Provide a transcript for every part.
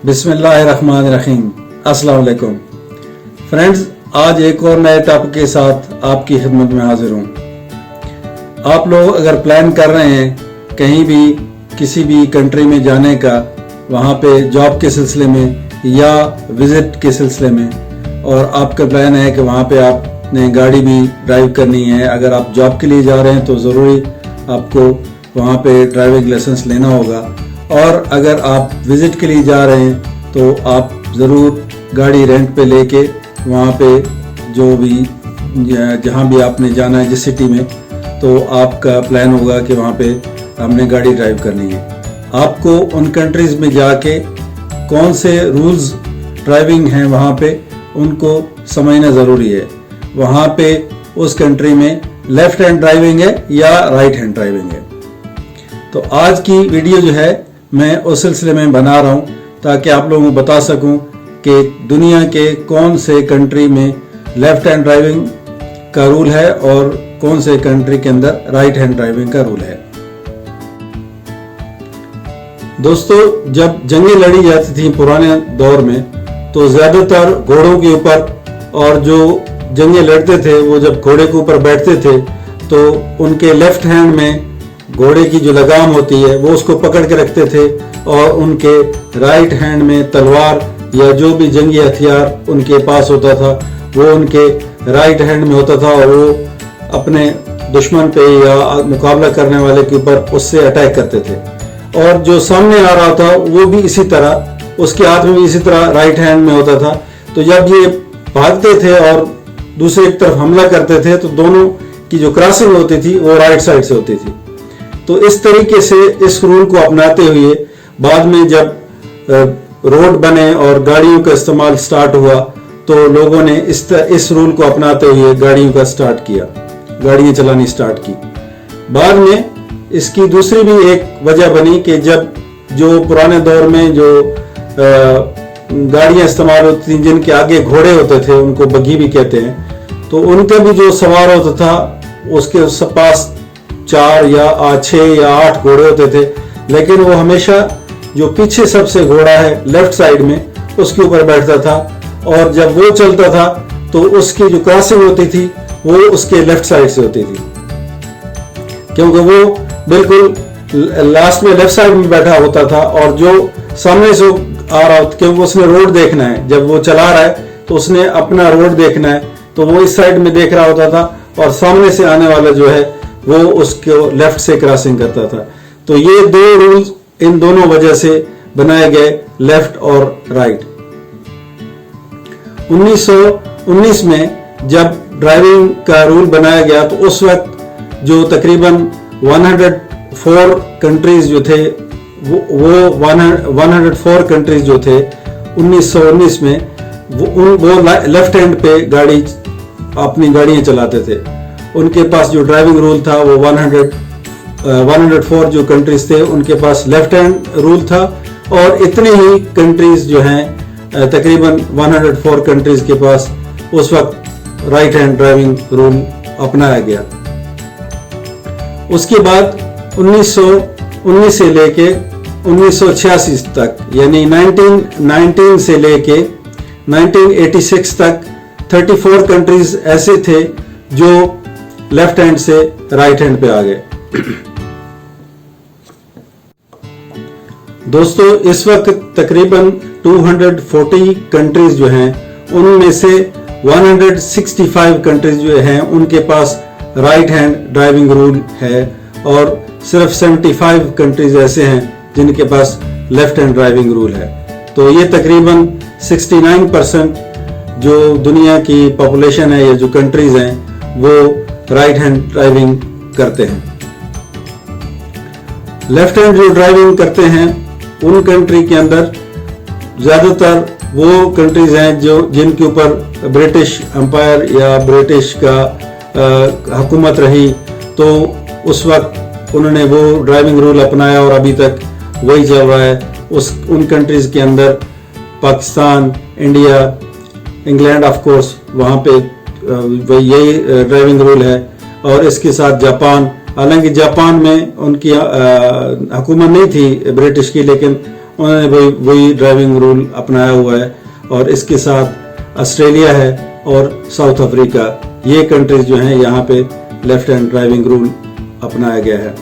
बिस्मिल्लाहिर्रहमानिर्रहीम। अस्सलाम वालेकुम फ्रेंड्स, आज एक और नए टॉपिक के साथ आपकी खिदमत में हाजिर हूँ। आप लोग अगर प्लान कर रहे हैं कहीं भी किसी भी कंट्री में जाने का, वहाँ पे जॉब के सिलसिले में या विजिट के सिलसिले में, और आपका प्लान है कि वहाँ पे आपने गाड़ी भी ड्राइव करनी है, अगर आप जॉब के लिए जा रहे हैं तो ज़रूरी आपको वहाँ पे ड्राइविंग लाइसेंस लेना होगा, और अगर आप विजिट के लिए जा रहे हैं तो आप ज़रूर गाड़ी रेंट पे लेके वहाँ पे जो भी जहाँ भी आपने जाना है जिस सिटी में, तो आपका प्लान होगा कि वहाँ पे हमने गाड़ी ड्राइव करनी है। आपको उन कंट्रीज़ में जाके कौन से रूल्स ड्राइविंग हैं वहाँ पे उनको समझना ज़रूरी है। वहाँ पे उस कंट्री में लेफ़्ट हैंड ड्राइविंग है या राइट हैंड ड्राइविंग है। तो आज की वीडियो जो है मैं उस सिलसिले में बना रहा हूँ ताकि आप लोगों को बता सकूँ कि दुनिया के कौन से कंट्री में लेफ़्ट हैंड ड्राइविंग का रूल है और कौन से कंट्री के अंदर राइट हैंड ड्राइविंग का रूल है। दोस्तों, जब जंगें लड़ी जाती थी पुराने दौर में, तो ज़्यादातर घोड़ों के ऊपर, और जो जंगें लड़ते थे वो जब घोड़े के ऊपर बैठते थे तो उनके लेफ़्ट हैंड में घोड़े की जो लगाम होती है वो उसको पकड़ के रखते थे, और उनके राइट हैंड में तलवार या जो भी जंगी हथियार उनके पास होता था वो उनके राइट हैंड में होता था, और वो अपने दुश्मन पे या मुकाबला करने वाले के ऊपर उससे अटैक करते थे। और जो सामने आ रहा था वो भी इसी तरह, उसके हाथ में भी इसी तरह राइट हैंड में होता था। तो जब ये भागते थे और दूसरे की तरफ हमला करते थे तो दोनों की जो क्रॉसिंग होती थी वो राइट साइड से होती थी। तो इस तरीके से इस रूल को अपनाते हुए बाद में जब रोड बने और गाड़ियों का इस्तेमाल स्टार्ट हुआ तो लोगों ने इस रूल को अपनाते हुए गाड़ियों का स्टार्ट किया, गाड़ियां चलानी स्टार्ट की। बाद में इसकी दूसरी भी एक वजह बनी कि जब जो पुराने दौर में जो गाड़ियां इस्तेमाल होती थी जिनके आगे घोड़े होते थे, उनको बग्गी भी कहते हैं, तो उनका भी जो सवार होता था उसके पास 4 या 6 या 8 घोड़े होते थे, लेकिन वो हमेशा जो पीछे सबसे घोड़ा है लेफ्ट साइड में उसके ऊपर बैठता था, और जब वो चलता था तो उसकी जो क्रॉसिंग होती थी वो उसके लेफ्ट साइड से होती थी, क्योंकि वो बिल्कुल लास्ट में लेफ्ट साइड में बैठा होता था, और जो सामने से आ रहा होता, क्योंकि उसने रोड देखना है, जब वो चला रहा है तो उसने अपना रोड देखना है, तो वो इस साइड में देख रहा होता था, और सामने से आने वाला जो है वो उसको लेफ्ट से क्रॉसिंग करता था। तो ये दो रूल्स इन दोनों वजह से बनाए गए, लेफ्ट और राइट। 1919 में जब ड्राइविंग का रूल बनाया गया तो उस वक्त जो तकरीबन 104 कंट्रीज जो थे वो 104 कंट्रीज जो थे 1919 में वो लेफ्ट हैंड पे अपनी गाड़ियां चलाते थे। उनके पास जो ड्राइविंग रूल था वो 104 जो कंट्रीज थे उनके पास लेफ्ट हैंड रूल था, और इतने ही कंट्रीज जो हैं तकरीबन 104 कंट्रीज के पास उस वक्त राइट हैंड ड्राइविंग रूल अपनाया गया। उसके बाद 1919 से लेके 1986 तक, यानी 1919 से लेके 1986 तक 34 कंट्रीज ऐसे थे जो लेफ्ट हैंड से राइट हैंड पे आ गए। दोस्तों, इस वक्त तकरीबन 240 कंट्रीज जो हैं उनमें से 165 कंट्रीज जो हैं उनके पास राइट हैंड ड्राइविंग रूल है, और सिर्फ 75 कंट्रीज ऐसे हैं जिनके पास लेफ्ट हैंड ड्राइविंग रूल है। तो ये तकरीबन 69% जो दुनिया की पॉपुलेशन है या जो कंट्रीज हैं वो राइट हैंड ड्राइविंग करते हैं। लेफ्ट हैंड जो ड्राइविंग करते हैं उन कंट्री के अंदर ज़्यादातर वो कंट्रीज हैं जो जिनके ऊपर ब्रिटिश एम्पायर या ब्रिटिश का हुकूमत रही, तो उस वक्त उन्होंने वो ड्राइविंग रूल अपनाया और अभी तक वही चल रहा है। उन कंट्रीज के अंदर Pakistan, India, England of course, वहाँ पे यही ड्राइविंग रूल है, और इसके साथ जापान, हालांकि जापान में उनकी हुकूमत नहीं थी ब्रिटिश की, लेकिन उन्होंने वही ड्राइविंग रूल अपनाया हुआ है, और इसके साथ ऑस्ट्रेलिया है और साउथ अफ्रीका, ये कंट्रीज जो हैं यहाँ पे लेफ्ट हैंड ड्राइविंग रूल अपनाया गया है।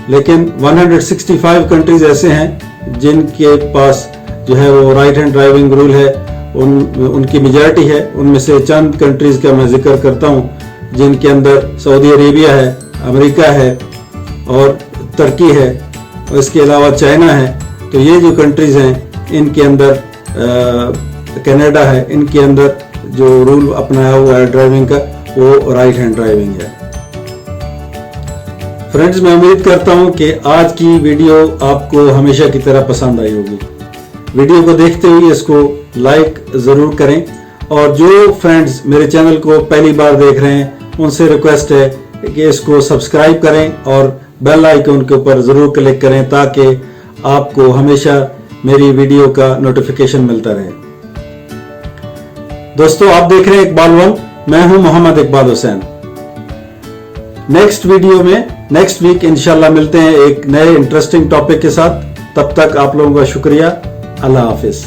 लेकिन 165 कंट्रीज ऐसे हैं जिनके पास जो है वो राइट हैंड ड्राइविंग रूल है, उनकी मेजॉरिटी है। उनमें से चंद कंट्रीज का मैं जिक्र करता हूँ, जिनके अंदर सऊदी अरेबिया है, अमेरिका है और तुर्की है, और इसके अलावा चाइना है। तो ये जो कंट्रीज हैं इनके अंदर कनाडा है, इनके अंदर जो रूल अपनाया हुआ है ड्राइविंग का वो राइट हैंड ड्राइविंग है। फ्रेंड्स, मैं उम्मीद करता हूं कि आज की वीडियो आपको हमेशा की तरह पसंद आई होगी। वीडियो को देखते हुए इसको लाइक जरूर करें, और जो फ्रेंड्स मेरे चैनल को पहली बार देख रहे हैं उनसे रिक्वेस्ट है कि इसको सब्सक्राइब करें और बेल आइकन के ऊपर जरूर क्लिक करें, ताकि आपको हमेशा मेरी वीडियो का नोटिफिकेशन मिलता रहे। दोस्तों, आप देख रहे हैं इकबाल वन, मैं हूं मोहम्मद इकबाल हुसैन। नेक्स्ट वीडियो में नेक्स्ट वीक इंशाल्लाह मिलते हैं एक नए इंटरेस्टिंग टॉपिक के साथ। तब तक आप लोगों का शुक्रिया। अल्लाह हाफिज।